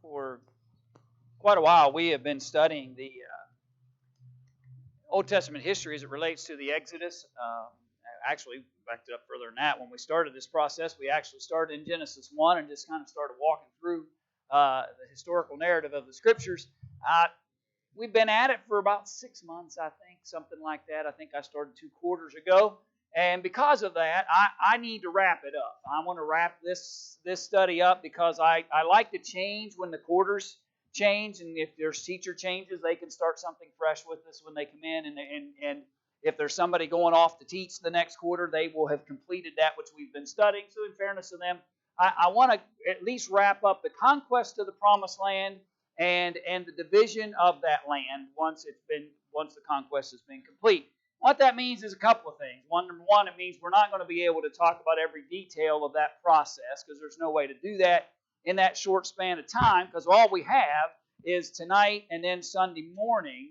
For quite a while, we have been studying the Old Testament history as it relates to the Exodus. Actually, backed it up further than that. When we started this process, we actually started in Genesis 1 and just kind of started walking through the historical narrative of the Scriptures. We've been at it for about 6 months, I think, something like that. I think I started 2 quarters ago. And because of that, I need to wrap it up. I want to wrap this study up because I like to change when the quarters change. And if there's teacher changes, they can start something fresh with us when they come in. And if there's somebody going off to teach the next quarter, they will have completed that which we've been studying. So in fairness to them, I want to at least wrap up the conquest of the Promised Land and the division of that land once the conquest has been complete. What that means is a couple of things. Number one, it means we're not going to be able to talk about every detail of that process because there's no way to do that in that short span of time because all we have is tonight and then Sunday morning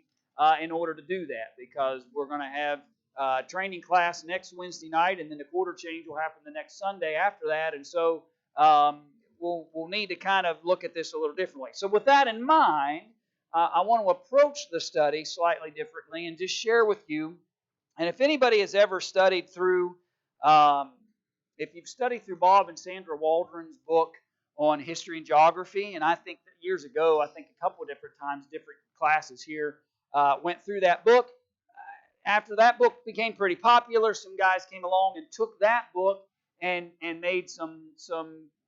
in order to do that because we're going to have training class next Wednesday night and then the quarter change will happen the next Sunday after that. And so we'll need to kind of look at this a little differently. So with that in mind, I want to approach the study slightly differently and just share with you. And if anybody has ever studied through, if you've studied through Bob and Sandra Waldron's book on history and geography, and I think that years ago, I think a couple of different times, different classes here went through that book. After that book became pretty popular, some guys came along and took that book and made some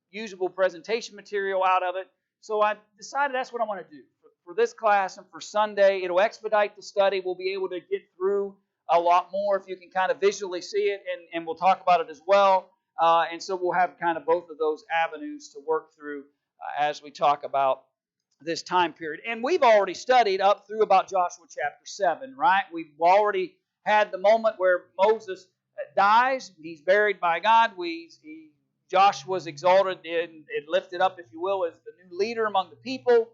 usable presentation material out of it. So I decided that's what I want to do. For this class and for Sunday, it'll expedite the study. We'll be able to get through a lot more if you can kind of visually see it, and we'll talk about it as well. And so we'll have kind of both of those avenues to work through as we talk about this time period. And we've already studied up through about Joshua chapter 7, right? We've already had the moment where Moses dies. He's buried by God. Joshua's exalted and lifted up, if you will, as the new leader among the people.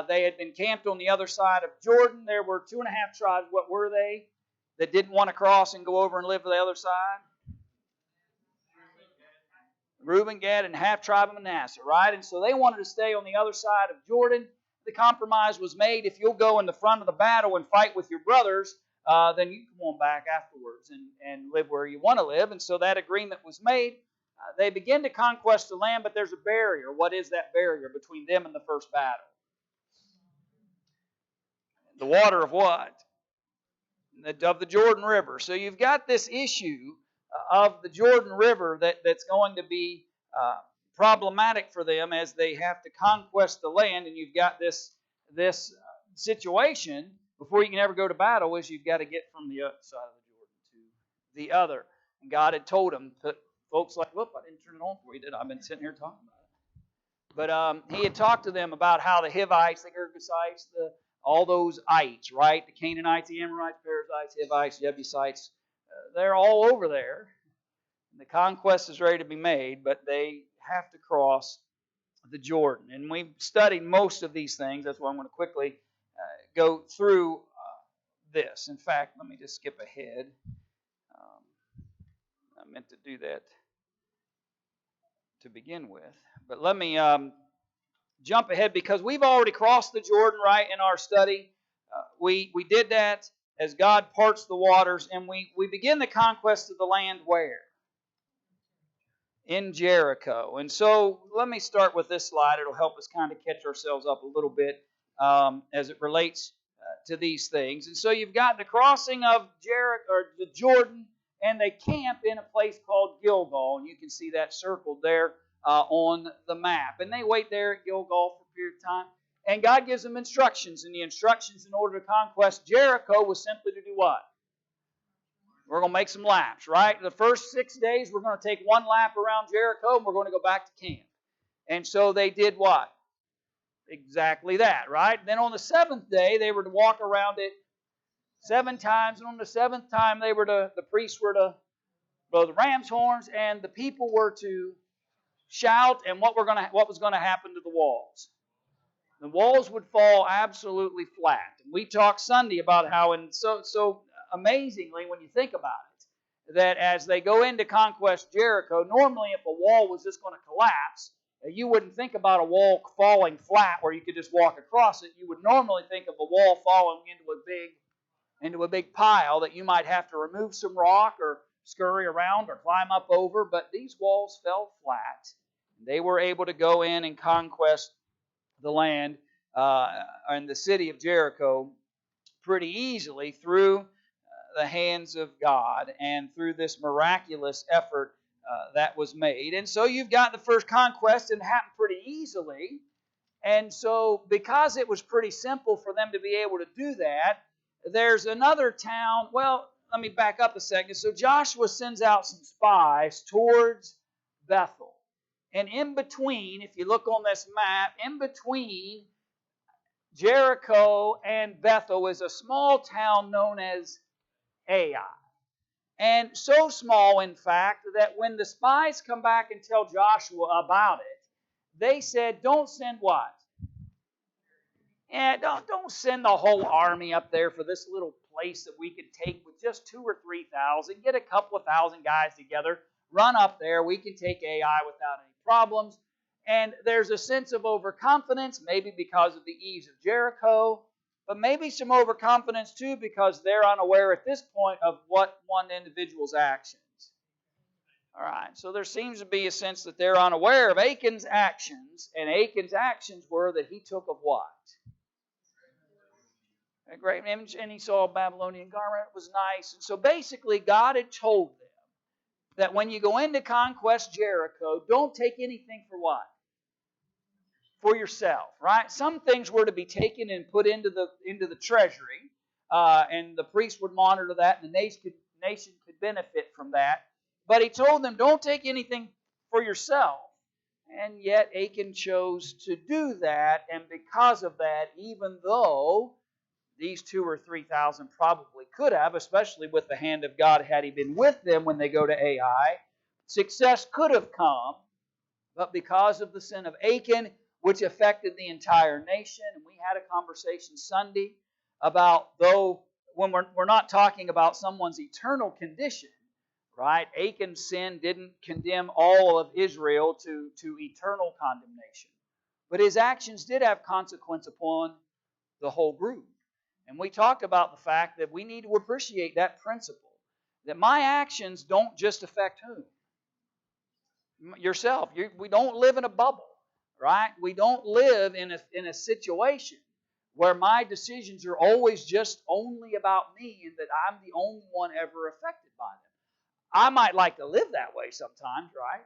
They had been camped on the other side of Jordan. There were 2.5 tribes. What were they? That didn't want to cross and go over and live to the other side? Reuben, Gad, and half tribe of Manasseh, right? And so they wanted to stay on the other side of Jordan. The compromise was made. If you'll go in the front of the battle and fight with your brothers, then you can come on back afterwards and live where you want to live. And so that agreement was made. They begin to conquest the land, but there's a barrier. What is that barrier between them and the first battle? The water of what? Of the Jordan River. So you've got this issue of the Jordan River that's going to be problematic for them as they have to conquest the land, and you've got this situation before you can ever go to battle is you've got to get from the other side of the Jordan to the other. And God had told them, folks like, whoop, I didn't turn it on for you, did I? I've been sitting here talking about it. But he had talked to them about how the Hivites, the Girgashites, all those ites, right? The Canaanites, the Amorites, Perizzites, Hivites, Jebusites, they're all over there. And the conquest is ready to be made, but they have to cross the Jordan. And we've studied most of these things. That's why I'm going to quickly go through this. In fact, let me just skip ahead. I meant to do that to begin with. But let me jump ahead because we've already crossed the Jordan, right, in our study. We did that as God parts the waters, and we begin the conquest of the land where? In Jericho. And so let me start with this slide. It'll help us kind of catch ourselves up a little bit as it relates to these things. And so you've got the crossing of Jericho, or the Jordan, and they camp in a place called Gilgal, and you can see that circled there on the map. And they wait there at Gilgal for a period of time. And God gives them instructions. And the instructions in order to conquest Jericho was simply to do what? We're going to make some laps, right? The first 6 days, we're going to take one lap around Jericho, and we're going to go back to camp. And so they did what? Exactly that, right? Then on the 7th day, they were to walk around it 7 times. And on the 7th time, the priests were to blow the ram's horns, and the people were to shout. And what was going to happen to the walls? The walls would fall absolutely flat. And we talked Sunday about how, and so amazingly, when you think about it, that as they go into conquest Jericho, normally if a wall was just going to collapse You wouldn't think about a wall falling flat where you could just walk across it. You would normally think of a wall falling into a big pile that you might have to remove some rock or scurry around or climb up over. But these walls fell flat. They were able to go in and conquest the land and the city of Jericho pretty easily through the hands of God and through this miraculous effort that was made. And so you've got the first conquest, and it happened pretty easily. And so because it was pretty simple for them to be able to do that, there's another town. Well, let me back up a second. So Joshua sends out some spies towards Bethel. And in between, if you look on this map, in between Jericho and Bethel is a small town known as Ai. And so small, in fact, that when the spies come back and tell Joshua about it, they said, don't send what? Don't send the whole army up there for this little place that we could take with just 2,000 or 3,000. Get a couple of thousand guys together, run up there. We can take Ai without any problems. And there's a sense of overconfidence, maybe because of the ease of Jericho, but maybe some overconfidence too because they're unaware at this point of what one individual's actions. All right, so there seems to be a sense that they're unaware of Achan's actions, and Achan's actions were that he took of what? A great image, and he saw a Babylonian garment. It was nice. And so basically, God had told them that when you go into conquest Jericho, don't take anything for what? For yourself, right? Some things were to be taken and put into the treasury, and the priest would monitor that, and the nation could benefit from that. But he told them, don't take anything for yourself. And yet Achan chose to do that, and because of that, even though these 2,000 or 3,000 probably could have, especially with the hand of God had he been with them when they go to Ai, success could have come, but because of the sin of Achan, which affected the entire nation. And we had a conversation Sunday about, though, when we're not talking about someone's eternal condition, right? Achan's sin didn't condemn all of Israel to eternal condemnation. But his actions did have consequence upon the whole group. And we talked about the fact that we need to appreciate that principle, that my actions don't just affect whom? Yourself. We don't live in a bubble. Right? We don't live in a situation where my decisions are always just only about me and that I'm the only one ever affected by them. I might like to live that way sometimes, right?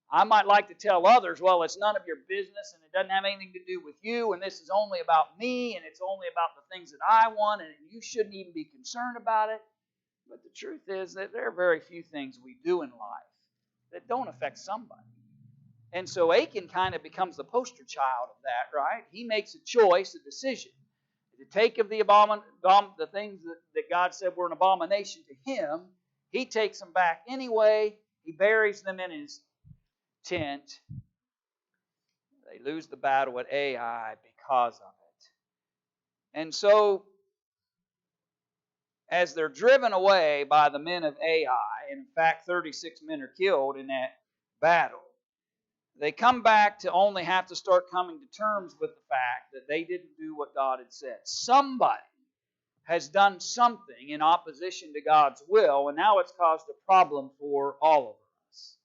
I might like to tell others, well, it's none of your business and it doesn't have anything to do with you and this is only about me and it's only about the things that I want and you shouldn't even be concerned about it. But the truth is that there are very few things we do in life that don't affect somebody. And so Achan kind of becomes the poster child of that, right? He makes a choice, a decision, to take of the things that God said were an abomination to him. He takes them back anyway. He buries them in his tent. They lose the battle at Ai because of it. And so, as they're driven away by the men of Ai, in fact, 36 men are killed in that battle, they come back to only have to start coming to terms with the fact that they didn't do what God had said. Somebody has done something in opposition to God's will, and now it's caused a problem for all of us.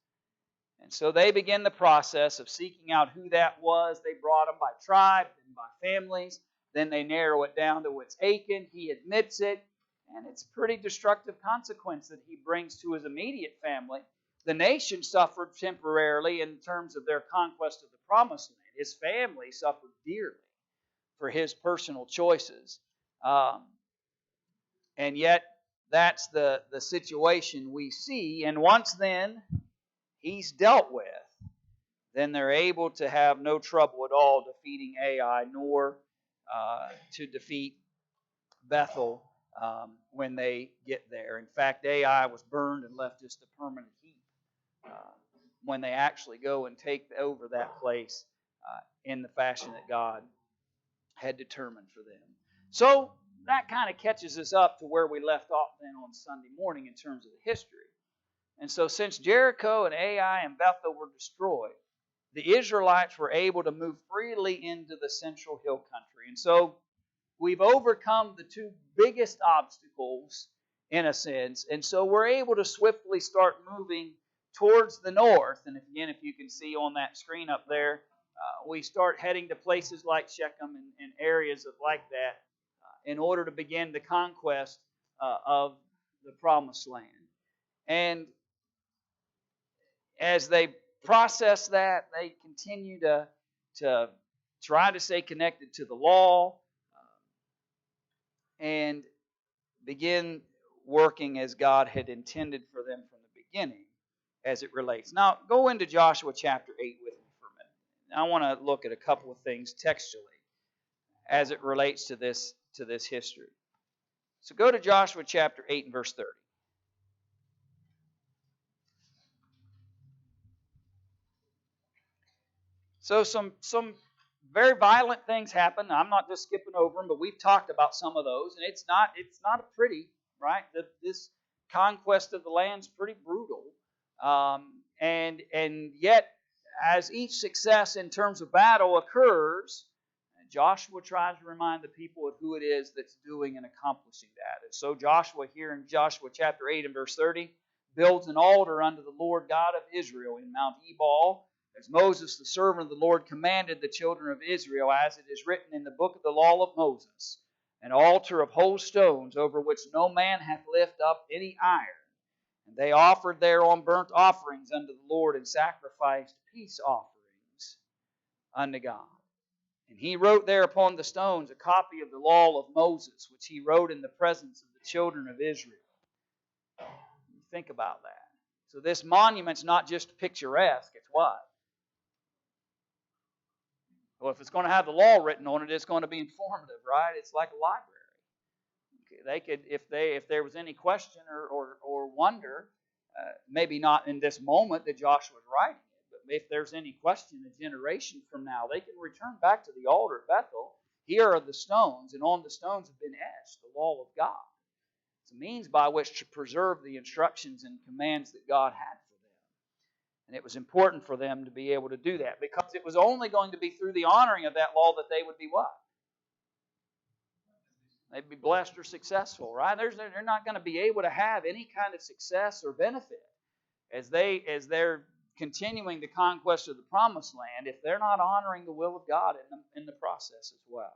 And so they begin the process of seeking out who that was. They brought them by tribe and by families. Then they narrow it down to it's Achan. He admits it, and it's a pretty destructive consequence that he brings to his immediate family. The nation suffered temporarily in terms of their conquest of the promised land. His family suffered dearly for his personal choices. And yet, that's the situation we see. And once then he's dealt with, then they're able to have no trouble at all defeating Ai, nor to defeat Bethel when they get there. In fact, Ai was burned and left just a permanent heap when they actually go and take over that place in the fashion that God had determined for them. So that kind of catches us up to where we left off then on Sunday morning in terms of the history. And so since Jericho and Ai and Bethel were destroyed, the Israelites were able to move freely into the central hill country. And so we've overcome the two biggest obstacles, in a sense, and so we're able to swiftly start moving towards the north. And again, if you can see on that screen up there, we start heading to places like Shechem and areas like that in order to begin the conquest of the Promised Land. And as they process that, they continue to try to stay connected to the law and begin working as God had intended for them from the beginning as it relates. Now, go into Joshua chapter 8 with me for a minute. I want to look at a couple of things textually as it relates to this history. So go to Joshua chapter 8 and verse 30. So some very violent things happen. I'm not just skipping over them, but we've talked about some of those, and it's not a pretty, right? This conquest of the land's pretty brutal, and yet as each success in terms of battle occurs, Joshua tries to remind the people of who it is that's doing and accomplishing that. And so Joshua here in Joshua chapter 8 and verse 30 builds an altar unto the Lord God of Israel in Mount Ebal, as Moses, the servant of the Lord, commanded the children of Israel, as it is written in the book of the law of Moses, an altar of whole stones, over which no man hath lifted up any iron. And they offered thereon burnt offerings unto the Lord, and sacrificed peace offerings unto God. And he wrote there upon the stones a copy of the law of Moses, which he wrote in the presence of the children of Israel. Think about that. So this monument's not just picturesque, it's what? Well, if it's going to have the law written on it, it's going to be informative, right? It's like a library. Okay, they could, if there was any question or wonder, maybe not in this moment that Joshua's writing it, but if there's any question a generation from now, they can return back to the altar at Bethel. Here are the stones, and on the stones have been etched the law of God. It's a means by which to preserve the instructions and commands that God had for them. And it was important for them to be able to do that, because it was only going to be through the honoring of that law that they would be what? They'd be blessed or successful, right? They're not going to be able to have any kind of success or benefit as they're continuing the conquest of the Promised Land if they're not honoring the will of God in the process as well.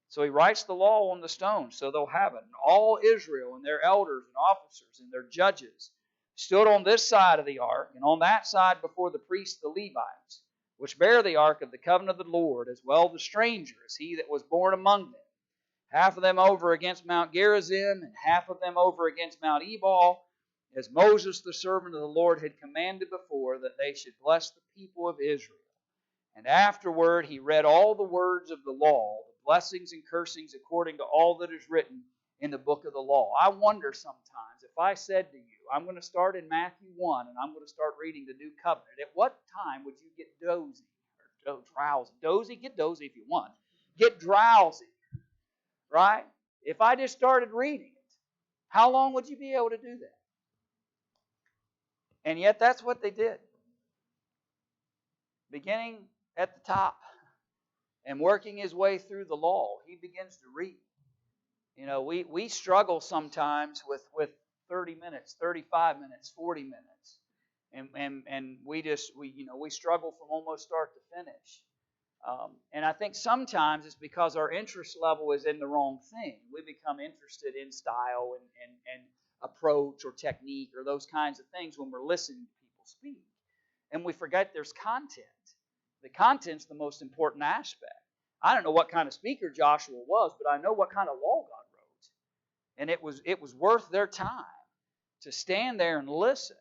So he writes the law on the stones, so they'll have it. And all Israel and their elders and officers and their judges stood on this side of the ark, and on that side before the priests the Levites, which bear the ark of the covenant of the Lord, as well the stranger as he that was born among them. Half of them over against Mount Gerizim, and half of them over against Mount Ebal, as Moses the servant of the Lord had commanded before, that they should bless the people of Israel. And afterward he read all the words of the law, the blessings and cursings according to all that is written in the book of the law. I wonder sometimes, if I said to you, I'm going to start in Matthew 1 and I'm going to start reading the New Covenant, at what time would you get dozy or drowsy? Dozy? Get dozy if you want. Get drowsy, right? If I just started reading it, how long would you be able to do that? And yet that's what they did. Beginning at the top and working his way through the law, he begins to read. You know, we struggle sometimes with 30 minutes, 35 minutes, 40 minutes. And we struggle from almost start to finish. And I think sometimes it's because our interest level is in the wrong thing. We become interested in style and approach or technique or those kinds of things when we're listening to people speak. And we forget there's content. The content's the most important aspect. I don't know what kind of speaker Joshua was, but I know what kind of law God wrote. And it was worth their time to stand there and listen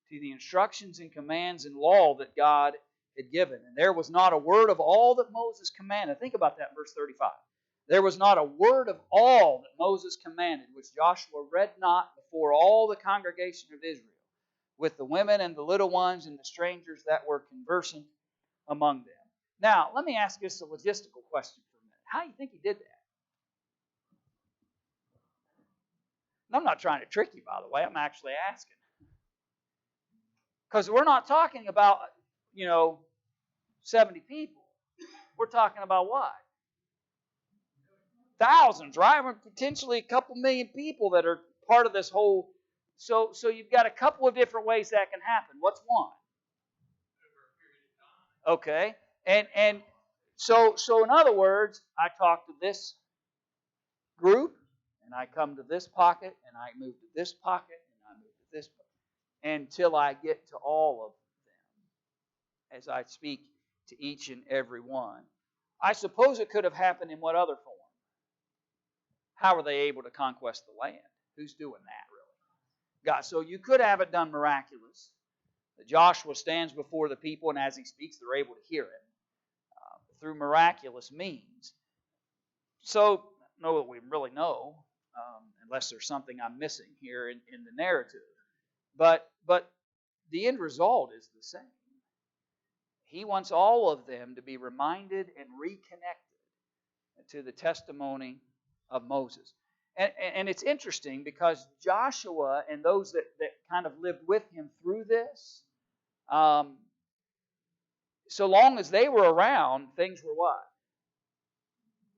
to the instructions and commands and law that God had given. And there was not a word of all that Moses commanded. Think about that in verse 35. There was not a word of all that Moses commanded, which Joshua read not before all the congregation of Israel, with the women and the little ones and the strangers that were conversant among them. Now, let me ask this a logistical question for a minute. How do you think he did that? And I'm not trying to trick you, by the way. I'm actually asking. Because we're not talking about, 70 people. We're talking about what? Thousands, right? Potentially a couple million people that are part of this whole. So you've got a couple of different ways that can happen. What's one? Okay, and so in other words, I talk to this group, and I come to this pocket, and I move to this pocket, and I move to this pocket, until I get to all of them as I speak to each and every one. I suppose it could have happened in what other form? How were they able to conquest the land? Who's doing that, really? God. So you could have it done miraculous. Joshua stands before the people, and as he speaks, they're able to hear it through miraculous means. So, know that we really know, unless there's something I'm missing here in the narrative. But the end result is the same. He wants all of them to be reminded and reconnected to the testimony of Moses. And it's interesting because Joshua and those that kind of lived with him through this, so long as they were around, things were what?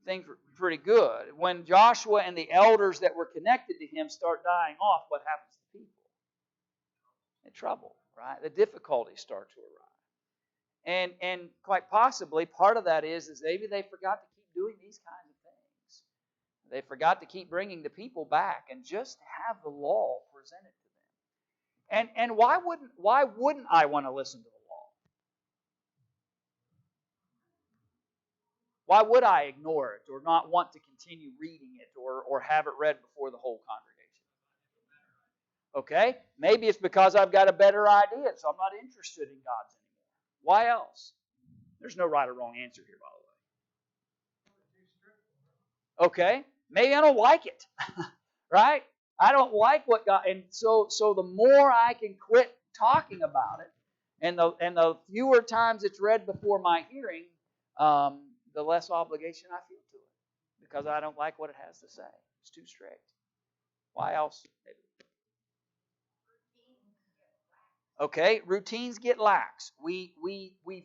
Things were pretty good. When Joshua and the elders that were connected to him start dying off, what happens to people? In trouble, right? The difficulties start to arise. And quite possibly part of that is maybe they forgot to keep doing these kinds of things. They forgot to keep bringing the people back and just have the law presented to them. And why wouldn't I want to listen to the law? Why would I ignore it or not want to continue reading it or have it read before the whole congregation? Okay? Maybe it's because I've got a better idea, so I'm not interested in God's anymore. Why else? There's no right or wrong answer here, by the way. Okay? Maybe I don't like it. Right? I don't like what God... And so the more I can quit talking about it, and the fewer times it's read before my hearing, the less obligation I feel to it. Because I don't like what it has to say. It's too strict. Why else? Okay, routines get lax. We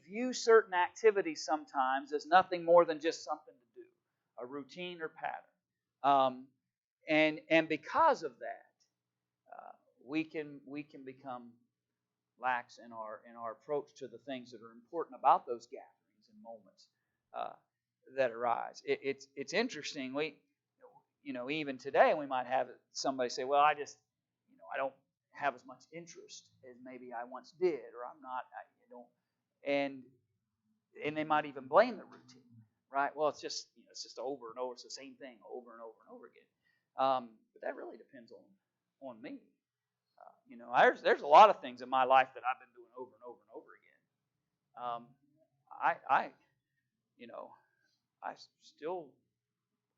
view certain activities sometimes as nothing more than just something to do, a routine or pattern, and because of that, we can become lax in our approach to the things that are important about those gatherings and moments that arise. It's interesting. Even today we might have somebody say, "Well, I don't have as much interest as maybe I once did, or I'm not, and they might even blame the routine, right? Well, it's just over and over, it's the same thing over and over and over again. But that really depends on me. There's a lot of things in my life that I've been doing over and over and over again.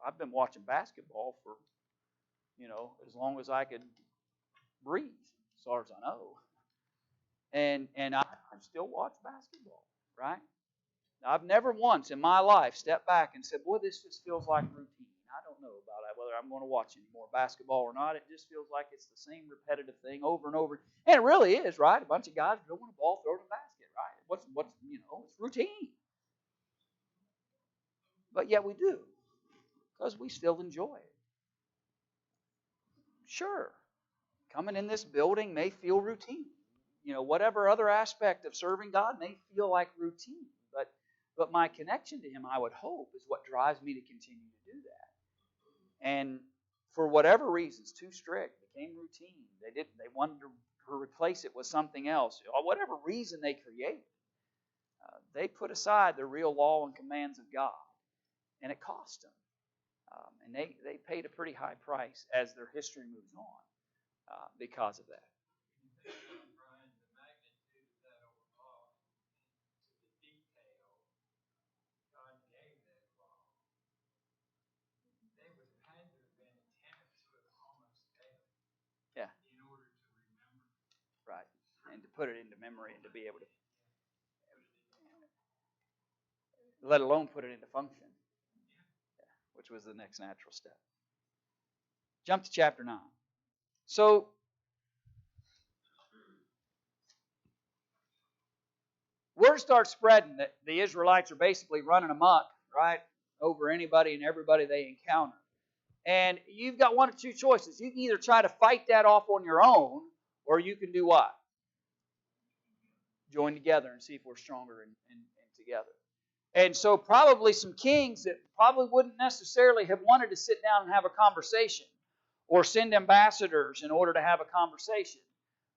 I've been watching basketball for as long as I could breathe, as far as I know. And I still watch basketball, right? Now, I've never once in my life stepped back and said, "Boy, this just feels like routine." I don't know about it, whether I'm going to watch any more basketball or not. It just feels like it's the same repetitive thing over and over. And it really is, right? A bunch of guys throwing a ball, throwing a basket, right? What's it's routine. But yet we do, because we still enjoy it. Sure, coming in this building may feel routine. Whatever other aspect of serving God may feel like routine. But my connection to Him, I would hope, is what drives me to continue to do that. And for whatever reasons, too strict, became routine. They wanted to replace it with something else. Or whatever reason they created, they put aside the real law and commands of God. And it cost them. And they paid a pretty high price as their history moves on because of that. Yeah. Right. And to put it into memory and to be able to, let alone put it into function, which was the next natural step. Jump to chapter 9. So, word starts spreading that the Israelites are basically running amok, right, over anybody and everybody they encounter. And you've got one or two choices. You can either try to fight that off on your own, or you can do what? Join together and see if we're stronger and together. And so probably some kings that probably wouldn't necessarily have wanted to sit down and have a conversation or send ambassadors in order to have a conversation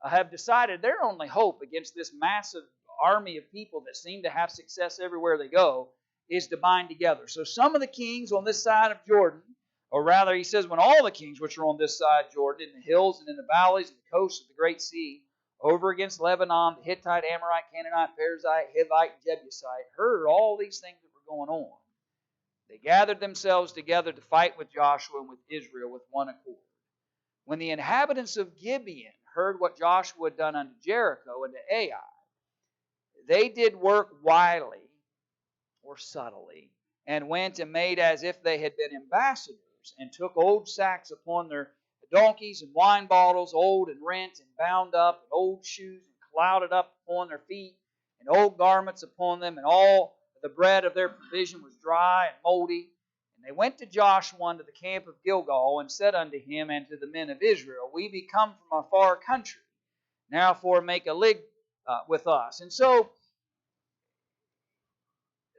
have decided their only hope against this massive army of people that seem to have success everywhere they go is to bind together. So some of the kings on this side of Jordan, or rather he says when all the kings which are on this side of Jordan, in the hills and in the valleys and the coasts of the great sea, over against Lebanon, the Hittite, Amorite, Canaanite, Perizzite, Hivite, and Jebusite, heard all these things that were going on. They gathered themselves together to fight with Joshua and with Israel with one accord. When the inhabitants of Gibeon heard what Joshua had done unto Jericho and to Ai, they did work wily or subtly, and went and made as if they had been ambassadors, and took old sacks upon their donkeys and wine bottles, old and rent and bound up, and old shoes and clouded up upon their feet, and old garments upon them, and all the bread of their provision was dry and moldy. And they went to Joshua unto the camp of Gilgal, and said unto him and to the men of Israel, We be come from a far country, now for make a league with us. And so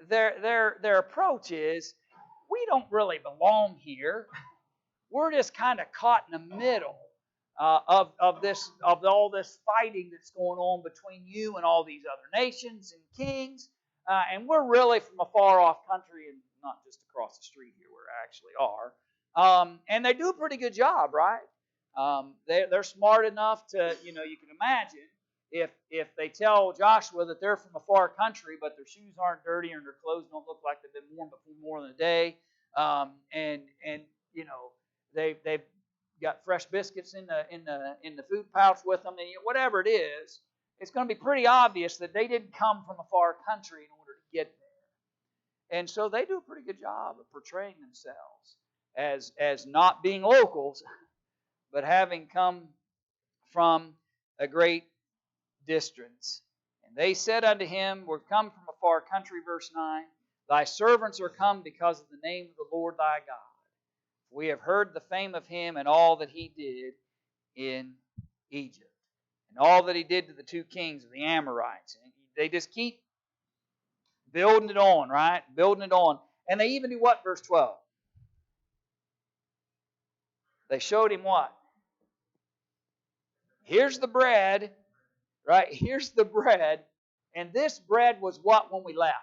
their approach is, we don't really belong here. We're just kind of caught in the middle of all this fighting that's going on between you and all these other nations and kings, and we're really from a far off country and not just across the street here where we actually are. And they do a pretty good job, right? They're smart enough to, you can imagine if they tell Joshua that they're from a far country, but their shoes aren't dirty and their clothes don't look like they've been worn before more than a day, and they've got fresh biscuits in the food pouch with them, and whatever it is, it's going to be pretty obvious that they didn't come from a far country in order to get there. And so they do a pretty good job of portraying themselves as not being locals, but having come from a great distance. And they said unto him, We're come from a far country, verse 9. Thy servants are come because of the name of the Lord thy God. We have heard the fame of him and all that he did in Egypt, and all that he did to the two kings of the Amorites. And they just keep building it on, right? Building it on. And they even do what? Verse 12. They showed him what? Here's the bread, right? Here's the bread. And this bread was what when we left?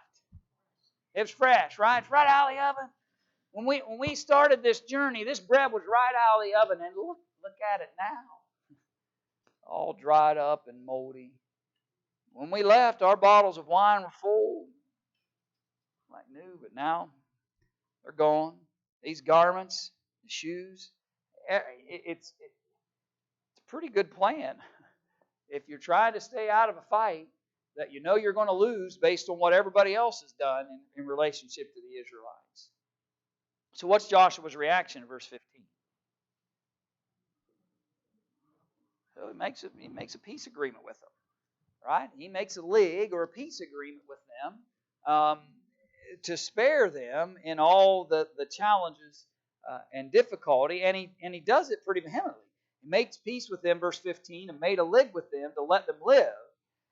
It was fresh, right? It's right out of the oven. When we started this journey, this bread was right out of the oven, and look at it now. All dried up and moldy. When we left, our bottles of wine were full, like new, but now they're gone. These garments, the shoes, it's a pretty good plan. If you're trying to stay out of a fight that you know you're going to lose based on what everybody else has done in relationship to the Israelites. So what's Joshua's reaction in verse 15? So he makes a peace agreement with them, right? He makes a league or a peace agreement with them to spare them in all the challenges and difficulty, and he does it pretty vehemently. He makes peace with them, verse 15, and made a league with them to let them live,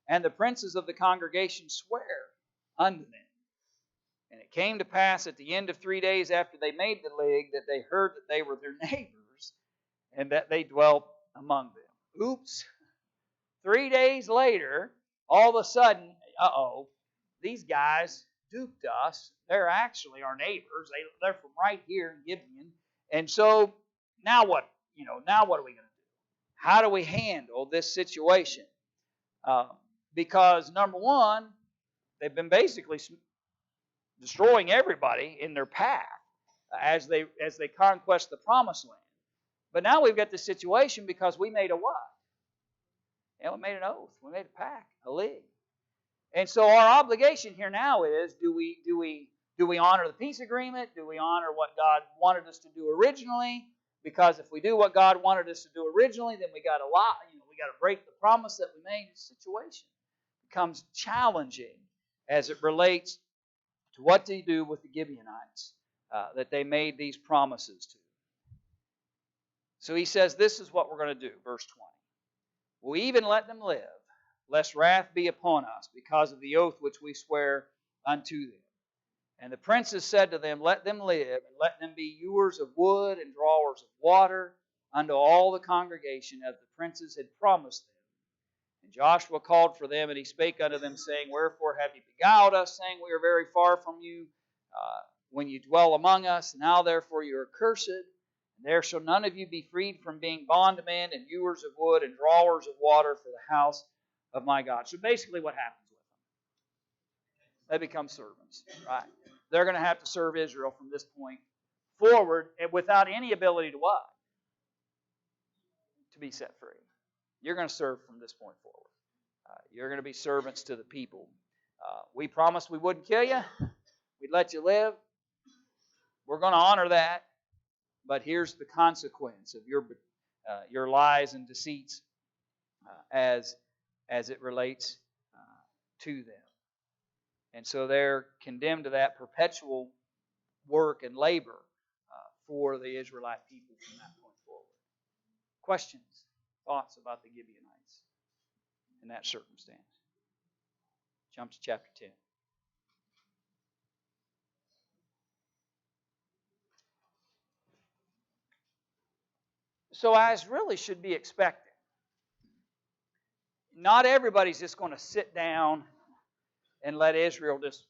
and the princes of the congregation swear unto them. And it came to pass at the end of 3 days after they made the league that they heard that they were their neighbors and that they dwelt among them. Oops. 3 days later, all of a sudden, these guys duped us. They're actually our neighbors. They're from right here in Gibeon. And so now what? Now what are we going to do? How do we handle this situation? Because number one, they've been basically destroying everybody in their path as they conquest the promised land. But now we've got this situation because we made a what? We made an oath. We made a pact, a league. And so our obligation here now is: do we honor the peace agreement? Do we honor what God wanted us to do originally? Because if we do what God wanted us to do originally, then we got to break the promise that we made. The situation becomes challenging as it relates to what to do with the Gibeonites that they made these promises to. So he says, this is what we're going to do, verse 20. We'll even let them live, lest wrath be upon us, because of the oath which we swear unto them. And the princes said to them, let them live, and let them be hewers of wood and drawers of water unto all the congregation, as the princes had promised them. And Joshua called for them, and he spake unto them, saying, wherefore have ye beguiled us, saying, we are very far from you, when you dwell among us? Now therefore you are cursed. There shall none of you be freed from being bondmen and hewers of wood and drawers of water for the house of my God. So basically what happens with them? They become servants, right? They're going to have to serve Israel from this point forward, and without any ability to what? To be set free. You're going to serve from this point forward. You're going to be servants to the people. We promised we wouldn't kill you. We'd let you live. We're going to honor that. But here's the consequence of your lies and deceits as it relates to them. And so they're condemned to that perpetual work and labor for the Israelite people from that point forward. Questions, thoughts about the Gibeonites in that circumstance? Jump to chapter 10. So as really should be expected, not everybody's just going to sit down and let Israel just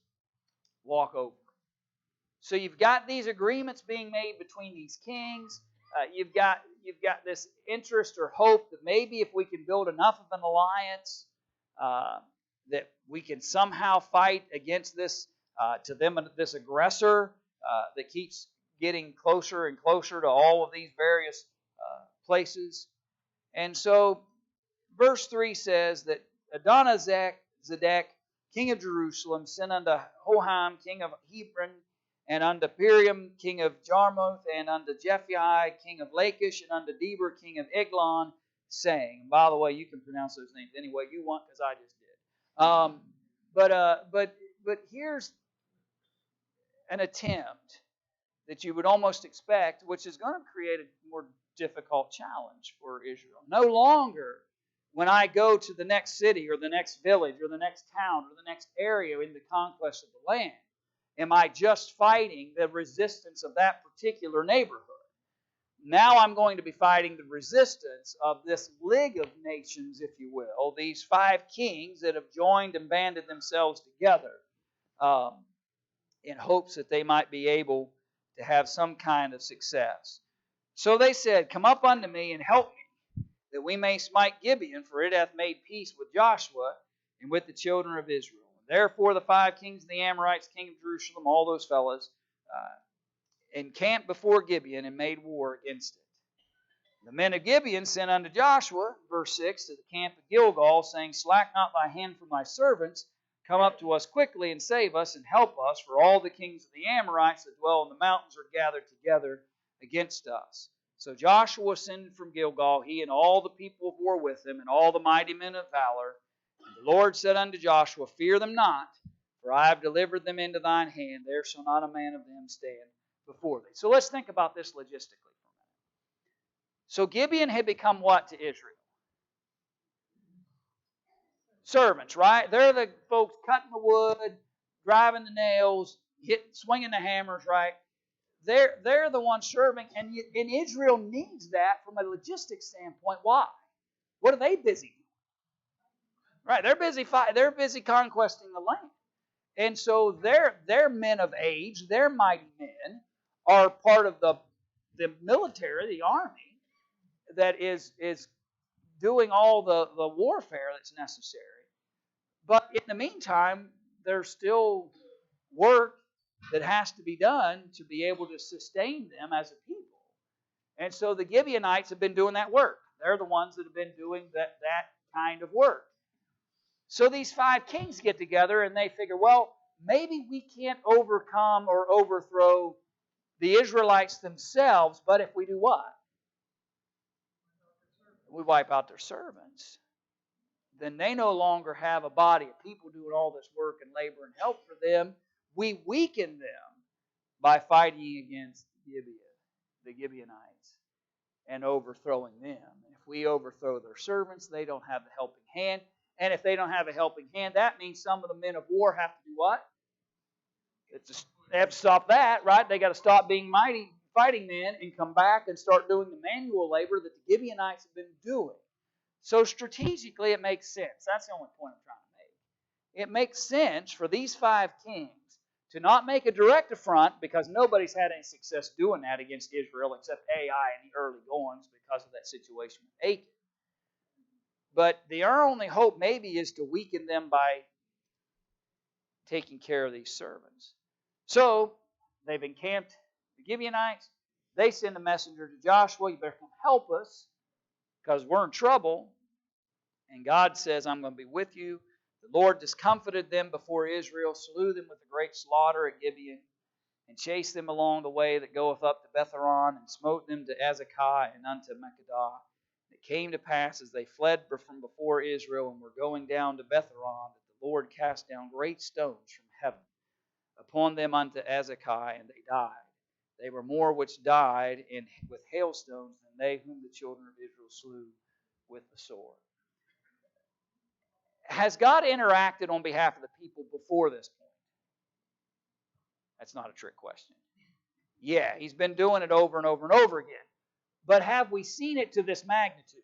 walk over. So you've got these agreements being made between these kings. You've got this interest or hope that maybe if we can build enough of an alliance, that we can somehow fight against this this aggressor that keeps getting closer and closer to all of these various places. And so verse 3 says that Adonizedek, king of Jerusalem, sent unto Hoham, king of Hebron, and unto Piriam, king of Jarmuth, and unto Jephthah, king of Lachish, and unto Deber, king of Eglon, saying, and by the way, you can pronounce those names any way you want, because I just did. But here's an attempt that you would almost expect, which is going to create a more difficult challenge for Israel. No longer, when I go to the next city or the next village or the next town or the next area in the conquest of the land, am I just fighting the resistance of that particular neighborhood? Now I'm going to be fighting the resistance of this league of nations, if you will, these 5 kings that have joined and banded themselves together in hopes that they might be able to have some kind of success. So they said, come up unto me and help me, that we may smite Gibeon, for it hath made peace with Joshua and with the children of Israel. Therefore the 5 kings of the Amorites, king of Jerusalem, all those fellows, encamped before Gibeon and made war against it. The men of Gibeon sent unto Joshua, verse 6, to the camp of Gilgal, saying, slack not thy hand from thy servants, come up to us quickly and save us and help us, for all the kings of the Amorites that dwell in the mountains are gathered together against us. So Joshua ascended from Gilgal, he and all the people of war with him, and all the mighty men of valor. And the Lord said unto Joshua, fear them not, for I have delivered them into thine hand. There shall not a man of them stand before thee. So let's think about this logistically for a minute. So Gibeon had become what to Israel? Servants, right? They're the folks cutting the wood, driving the nails, swinging the hammers, right? They're the ones serving, and Israel needs that from a logistics standpoint. Why? What are they busy doing? Right, they're busy fighting. They're busy conquesting the land, and so their men of age, their mighty men, are part of the military, the army, that is doing all the warfare that's necessary. But in the meantime, there's still work that has to be done to be able to sustain them as a people. And so the Gibeonites have been doing that work. They're the ones that have been doing that kind of work. So these 5 kings get together and they figure, well, maybe we can't overcome or overthrow the Israelites themselves, but if we do what? We wipe out their servants. then they no longer have a body of people doing all this work and labor and help for them. We weaken them by fighting against the Gibeonites, and overthrowing them. If we overthrow their servants, they don't have the helping hand. And if they don't have a helping hand, that means some of the men of war have to do what? They have to stop that, right? They got to stop being mighty fighting men and come back and start doing the manual labor that the Gibeonites have been doing. So strategically, it makes sense. That's the only point I'm trying to make. It makes sense for these 5 kings to not make a direct affront, because nobody's had any success doing that against Israel except Ai in the early goings because of that situation with Achan. But their only hope maybe is to weaken them by taking care of these servants. So they've encamped the Gibeonites. They send a messenger to Joshua, you better come help us because we're in trouble. And God says, I'm going to be with you. The Lord discomfited them before Israel, slew them with a great slaughter at Gibeon, and chased them along the way that goeth up to Betharon, and smote them to Azekah and unto Makkedah. It came to pass, as they fled from before Israel and were going down to Betharon, that the Lord cast down great stones from heaven upon them unto Azekah, and they died. They were more which died with hailstones than they whom the children of Israel slew with the sword. Has God interacted on behalf of the people before this point? That's not a trick question. Yeah, He's been doing it over and over and over again. But have we seen it to this magnitude?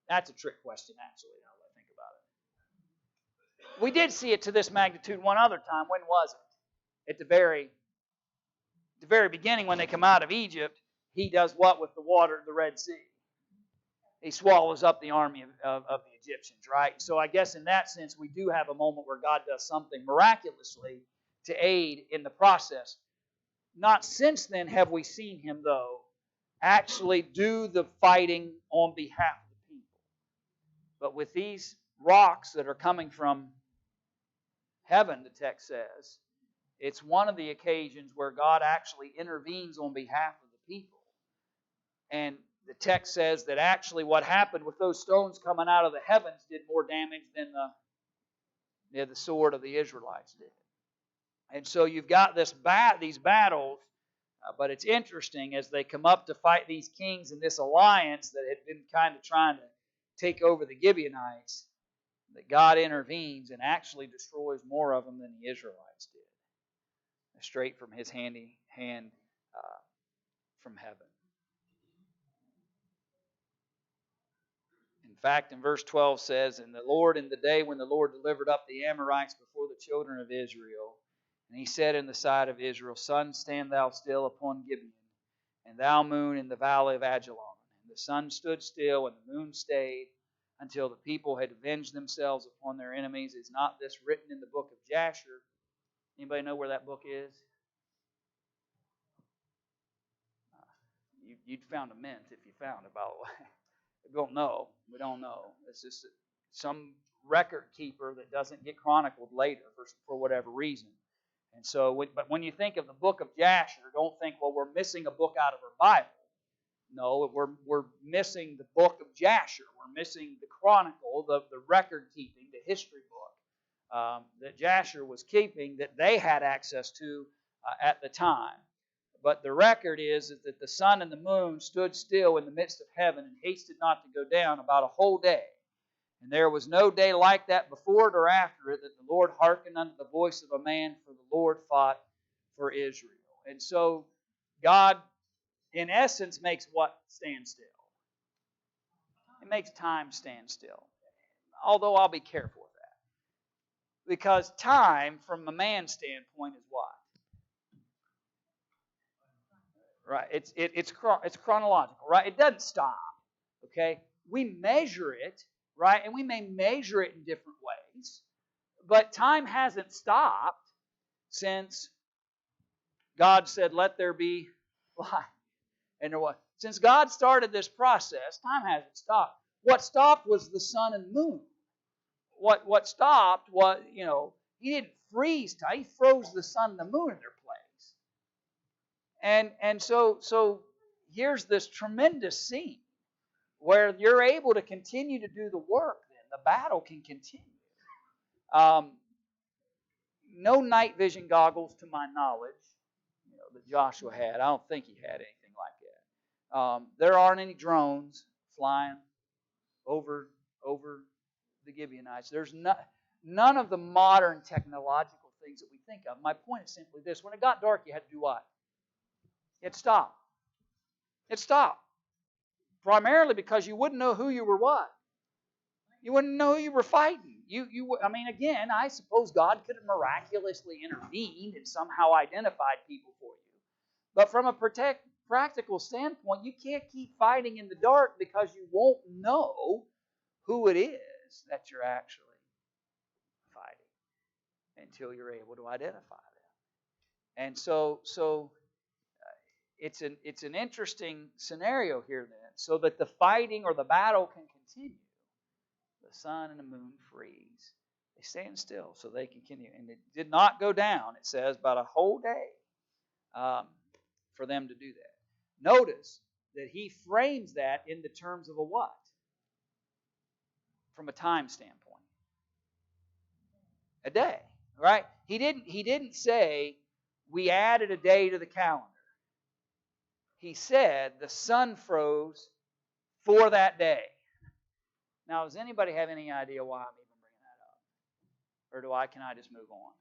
That's a trick question, actually, now that I think about it. We did see it to this magnitude one other time. When was it? At the very beginning, when they come out of Egypt, He does what with the water of the Red Sea? He swallows up the army of the Egyptians, right? So I guess in that sense, we do have a moment where God does something miraculously to aid in the process. Not since then have we seen Him, though, actually do the fighting on behalf of the people. But with these rocks that are coming from heaven, the text says, it's one of the occasions where God actually intervenes on behalf of the people. And the text says that actually what happened with those stones coming out of the heavens did more damage than the sword of the Israelites did. And so you've got these battles, but it's interesting as they come up to fight these kings in this alliance that had been kind of trying to take over the Gibeonites, that God intervenes and actually destroys more of them than the Israelites did, straight from His handy hand from heaven. In fact, in verse 12 says, And the Lord, in the day when the Lord delivered up the Amorites before the children of Israel, and He said in the sight of Israel, Sun, stand thou still upon Gibeon, and thou, moon, in the valley of Ajalon. And the sun stood still, and the moon stayed, until the people had avenged themselves upon their enemies. Is not this written in the book of Jasher? Anybody know where that book is? You'd found a mint if you found it, by the way. We don't know. We don't know. It's just some record keeper that doesn't get chronicled later for whatever reason. And so, but when you think of the book of Jasher, don't think, well, we're missing a book out of our Bible. No, we're missing the book of Jasher. We're missing the chronicle, the record keeping, the history book that Jasher was keeping that they had access to at the time. But the record is that the sun and the moon stood still in the midst of heaven and hasted not to go down about a whole day. And there was no day like that before it or after it, that the Lord hearkened unto the voice of a man, for the Lord fought for Israel. And so God, in essence, makes what stand still? It makes time stand still. Although I'll be careful with that. Because time, from a man's standpoint, is what? Right? It's chronological, right? It doesn't stop. Okay? We measure it, right? And we may measure it in different ways. But time hasn't stopped since God said, let there be light. And there was. Since God started this process, time hasn't stopped. What stopped was the sun and moon. What stopped was, He didn't freeze time. He froze the sun and the moon in their place. And so here's this tremendous scene where you're able to continue to do the work then. the battle can continue. No night vision goggles, to my knowledge, that Joshua had. I don't think he had anything like that. There aren't any drones flying over the Gibeonites. There's none of the modern technological things that we think of. My point is simply this: when it got dark, you had to do what? You had to stop. You had to stop. Primarily because you wouldn't know who you were what. You wouldn't know who you were fighting. Again, I suppose God could have miraculously intervened and somehow identified people for you. But from a practical standpoint, you can't keep fighting in the dark because you won't know who it is that you're actually fighting until you're able to identify them. And so it's an interesting scenario here then, so that the fighting or the battle can continue. The sun and the moon freeze. They stand still so they can continue. And it did not go down, it says, about a whole day for them to do that. Notice that he frames that in the terms of a what? From a time standpoint. A day, right? He didn't say we added a day to the calendar. He said the sun froze for that day. Now, does anybody have any idea why I'm even bringing that up? Or can I just move on?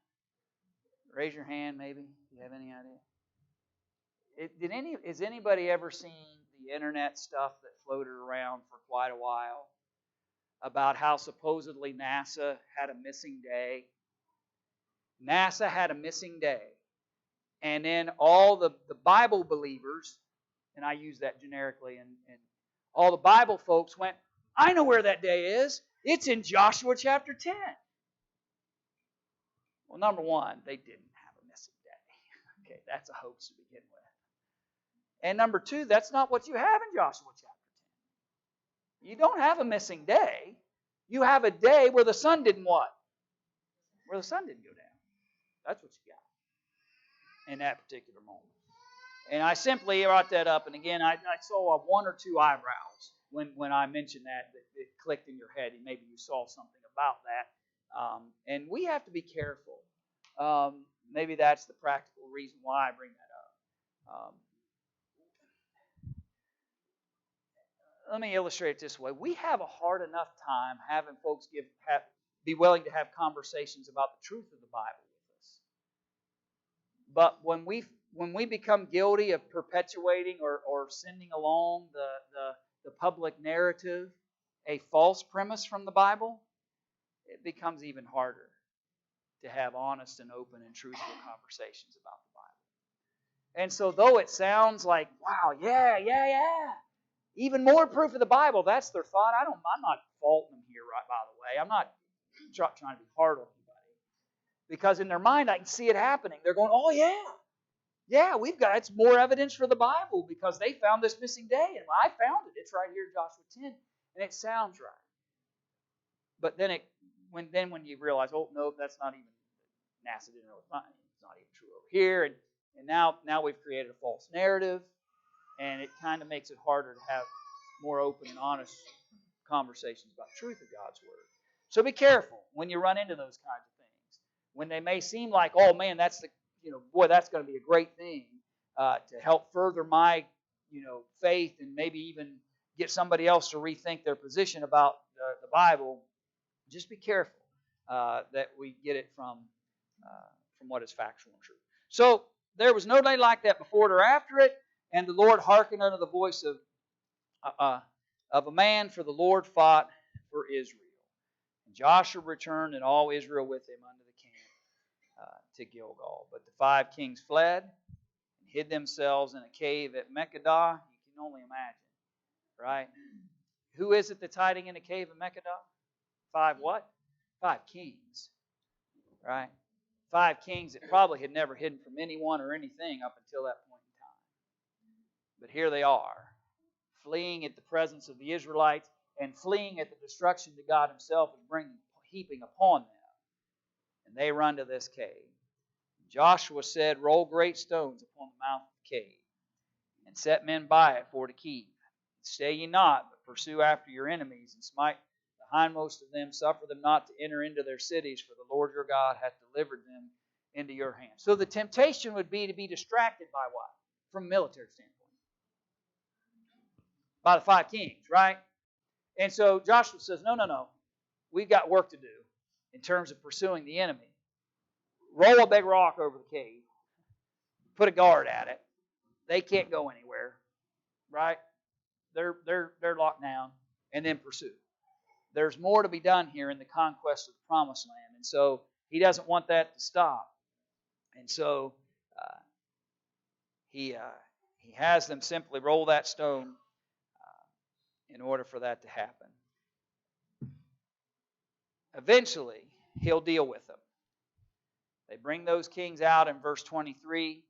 Raise your hand, maybe. Do you have any idea? Has anybody ever seen the internet stuff that floated around for quite a while about how supposedly NASA had a missing day? NASA had a missing day. And then all the Bible believers, and I use that generically, and all the Bible folks went, I know where that day is. It's in Joshua chapter 10. Well, number one, they didn't have a missing day. Okay, that's a hoax to begin with. And number two, that's not what you have in Joshua chapter 10. You don't have a missing day. You have a day where the sun didn't what? Where the sun didn't go down. That's what you got in that particular moment. And I simply brought that up, and again, I saw one or two eyebrows when I mentioned that it clicked in your head, and maybe you saw something about that. And we have to be careful. Maybe that's the practical reason why I bring that up. Let me illustrate it this way. We have a hard enough time having folks be willing to have conversations about the truth of the Bible with us. But when we become guilty of perpetuating or sending along the public narrative, a false premise from the Bible, it becomes even harder to have honest and open and truthful conversations about the Bible. And so though it sounds like, wow, yeah, even more proof of the Bible, that's their thought. I'm not faulting them here, right, by the way. I'm not trying to be hard on anybody. Because in their mind, I can see it happening. They're going, oh, yeah, it's more evidence for the Bible because they found this missing day, and I found it. It's right here in Joshua 10, and it sounds right. But then when you realize, oh no, that's not even NASA didn't know it's not even true over here, and now we've created a false narrative, and it kind of makes it harder to have more open and honest conversations about the truth of God's Word. So be careful when you run into those kinds of things. When they may seem like, oh man, that's going to be a great thing to help further my faith and maybe even get somebody else to rethink their position about the Bible. Just be careful that we get it from what is factual and true. So there was no day like that before it or after it, and the Lord hearkened unto the voice of a man, for the Lord fought for Israel. And Joshua returned, and all Israel with him unto the camp to Gilgal. But the 5 kings fled and hid themselves in a cave at Mekkedah. You can only imagine, right? Who is it that's hiding in a cave at Mekkedah? 5 what? 5 kings, right? 5 kings that probably had never hidden from anyone or anything up until that point in time. But here they are, fleeing at the presence of the Israelites and fleeing at the destruction that God Himself is heaping upon them. And they run to this cave. Joshua said, roll great stones upon the mouth of the cave, and set men by it for to keep. Stay ye not, but pursue after your enemies, and smite the hindmost of them. Suffer them not to enter into their cities, for the Lord your God hath delivered them into your hand. So the temptation would be to be distracted by what? From a military standpoint. By the 5 kings, right? And so Joshua says, no. We've got work to do in terms of pursuing the enemy. Roll a big rock over the cave. Put a guard at it. They can't go anywhere, right? They're locked down, and then pursue. There's more to be done here in the conquest of the Promised Land, and so he doesn't want that to stop. And so he has them simply roll that stone in order for that to happen. Eventually, he'll deal with them. They bring those kings out in verse 23.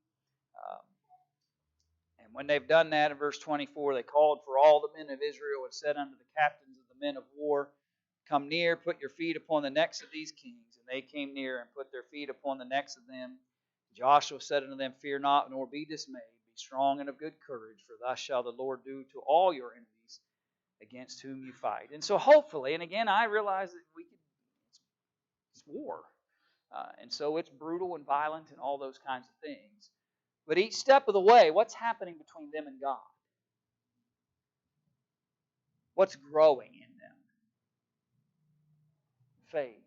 And when they've done that, in verse 24, they called for all the men of Israel and said unto the captains of the men of war, Come near, put your feet upon the necks of these kings. And they came near and put their feet upon the necks of them. Joshua said unto them, Fear not, nor be dismayed. Be strong and of good courage, for thus shall the Lord do to all your enemies against whom you fight. And so hopefully, and again, I realize that it's war. And so it's brutal and violent and all those kinds of things. But each step of the way, what's happening between them and God? What's growing in them? Faith.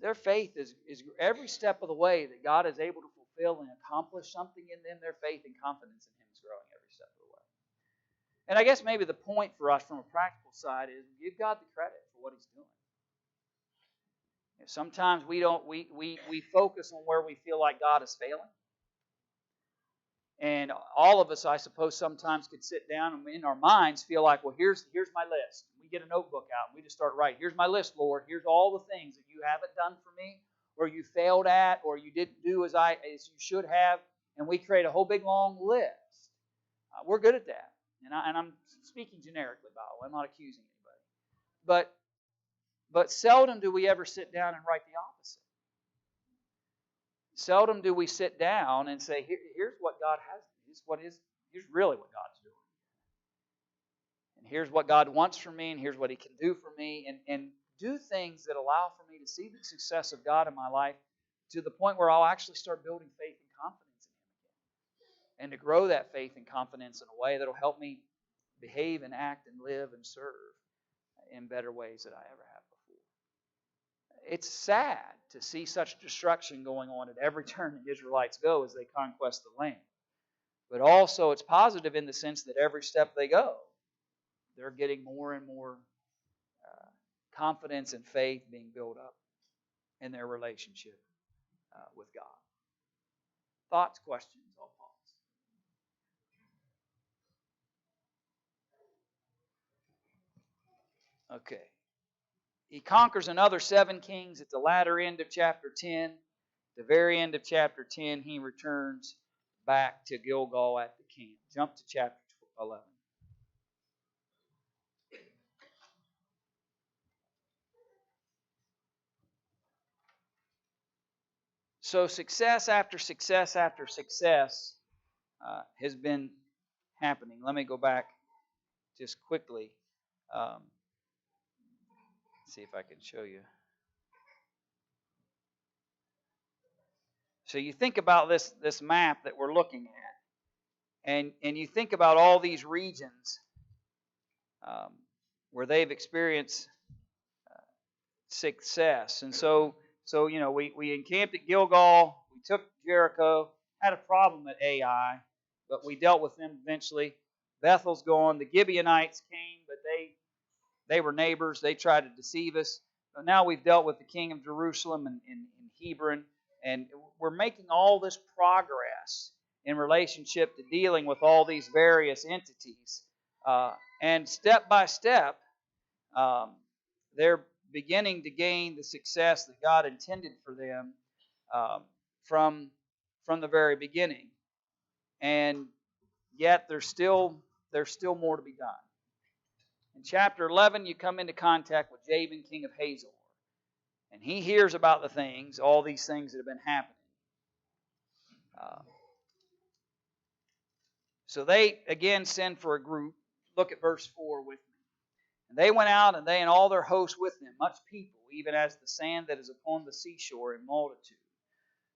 Their faith is every step of the way that God is able to fulfill and accomplish something in them, their faith and confidence in Him is growing every step of the way. And I guess maybe the point for us from a practical side is give God the credit for what He's doing. Sometimes we focus on where we feel like God is failing. And all of us, I suppose, sometimes could sit down and in our minds feel like, well, here's my list. We get a notebook out and we just start writing. Here's my list, Lord. Here's all the things that you haven't done for me, or you failed at, or you didn't do as you should have. And we create a whole big long list. We're good at that. And I'm speaking generically, by the way. I'm not accusing anybody. But seldom do we ever sit down and write the opposite. Seldom do we sit down and say, here's what God has. Here's really what God's doing. And here's what God wants from me, and here's what He can do for me, and do things that allow for me to see the success of God in my life to the point where I'll actually start building faith and confidence in Him again. And to grow that faith and confidence in a way that'll help me behave and act and live and serve in better ways than I ever have before. It's sad to see such destruction going on at every turn the Israelites go as they conquest the land. But also it's positive in the sense that every step they go, they're getting more and more confidence and faith being built up in their relationship with God. Thoughts, questions? I'll pause. Okay. He conquers another 7 kings at the latter end of chapter 10. The very end of chapter 10, he returns back to Gilgal at the camp. Jump to chapter 11. So success after success after success has been happening. Let me go back just quickly. See if I can show you. So you think about this map that we're looking at, and you think about all these regions where they've experienced success. And so we encamped at Gilgal, we took Jericho, had a problem at Ai, but we dealt with them eventually. Bethel's gone. The Gibeonites came, but they were neighbors. They tried to deceive us. So now we've dealt with the king of Jerusalem and Hebron, and we're making all this progress in relationship to dealing with all these various entities. And step by step, they're beginning to gain the success that God intended for them from the very beginning. And yet there's still more to be done. In chapter 11, you come into contact with Jabin, king of Hazor. And he hears about all these things that have been happening. So they, again, send for a group. Look at verse 4 with me. And they went out, and they and all their hosts with them, much people, even as the sand that is upon the seashore in multitude,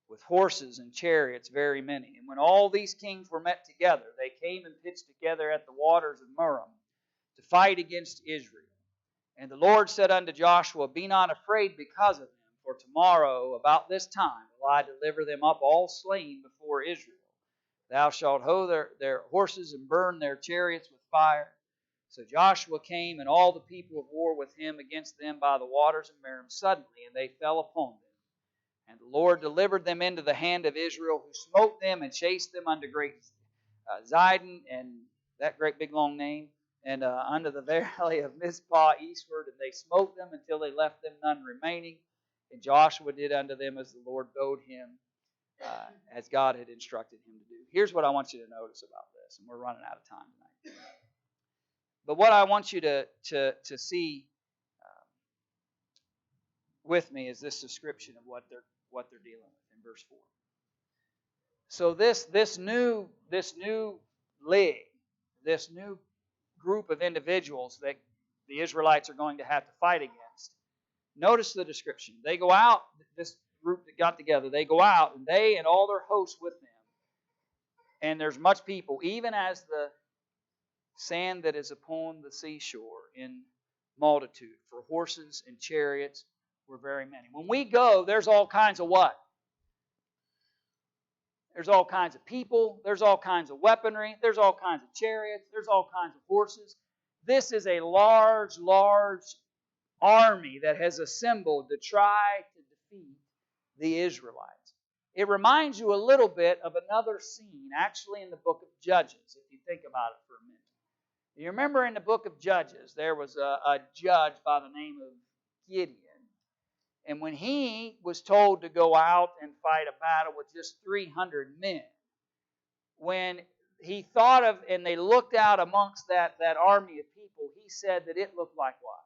with horses and chariots very many. And when all these kings were met together, they came and pitched together at the waters of Merom to fight against Israel. And the Lord said unto Joshua, Be not afraid because of them, for tomorrow about this time will I deliver them up all slain before Israel. Thou shalt hoe their horses and burn their chariots with fire. So Joshua came, and all the people of war with him against them by the waters of Merom suddenly, and they fell upon them. And the Lord delivered them into the hand of Israel, who smote them and chased them unto great Zidon, and that great big long name, and unto the valley of Mizpah eastward, and they smote them until they left them none remaining. And Joshua did unto them as the Lord bade him, as God had instructed him to do. Here's what I want you to notice about this, and we're running out of time tonight. But what I want you to see with me is this description of what they're dealing with in verse 4. So this new league, this new group of individuals that the Israelites are going to have to fight against. Notice the description. They go out, this group that got together, they go out, and they and all their hosts with them. And there's much people, even as the sand that is upon the seashore in multitude. For horses and chariots were very many. When we go, there's all kinds of what? There's all kinds of people. There's all kinds of weaponry. There's all kinds of chariots. There's all kinds of horses. This is a large, large army that has assembled to try to defeat the Israelites. It reminds you a little bit of another scene, actually in the book of Judges, if you think about it for a minute. You remember in the book of Judges, there was a judge by the name of Gideon. And when he was told to go out and fight a battle with just 300 men, when he thought of, and they looked out amongst that army of people, he said that it looked like what?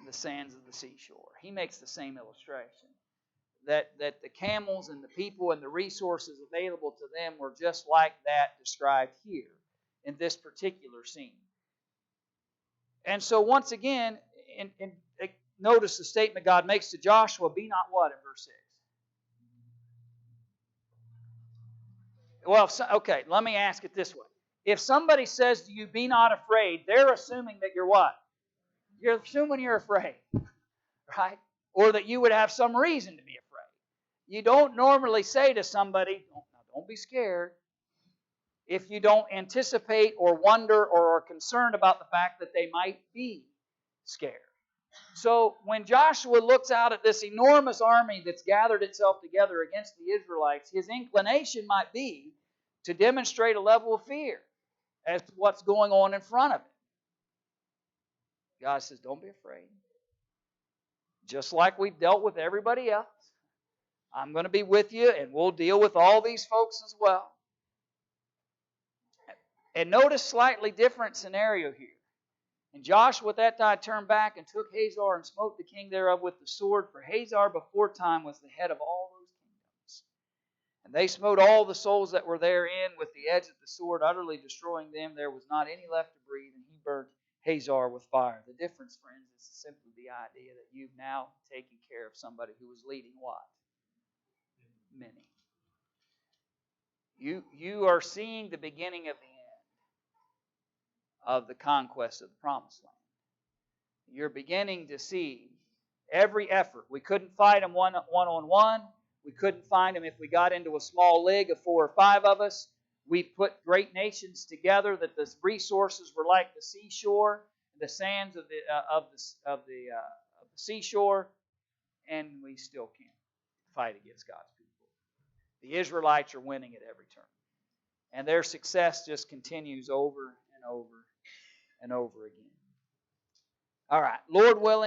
The sands of the seashore. He makes the same illustration. That the camels and the people and the resources available to them were just like that described here in this particular scene. And so once again, notice the statement God makes to Joshua, be not what in verse 6? Well, okay, let me ask it this way. If somebody says to you, be not afraid, they're assuming that you're what? You're assuming you're afraid, right? Or that you would have some reason to be afraid. You don't normally say to somebody, don't be scared, if you don't anticipate or wonder or are concerned about the fact that they might be scared. So when Joshua looks out at this enormous army that's gathered itself together against the Israelites, his inclination might be to demonstrate a level of fear as to what's going on in front of him. God says, don't be afraid. Just like we've dealt with everybody else, I'm going to be with you, and we'll deal with all these folks as well. And notice slightly different scenario here. And Joshua at that time turned back and took Hazor and smote the king thereof with the sword, for Hazor before time was the head of all those kingdoms. And they smote all the souls that were therein with the edge of the sword, utterly destroying them. There was not any left to breathe, and he burnt Hazor with fire. The difference, friends, is simply the idea that you've now taken care of somebody who was leading what? Many. You are seeing the beginning of the end of the conquest of the Promised Land. You're beginning to see every effort. We couldn't fight them one-on-one. We couldn't find them if we got into a small league of 4 or 5 of us. We put great nations together that the resources were like the seashore, the sands of the seashore, and we still can't fight against God's people. The Israelites are winning at every turn. And their success just continues over and over and over again. All right, Lord willing,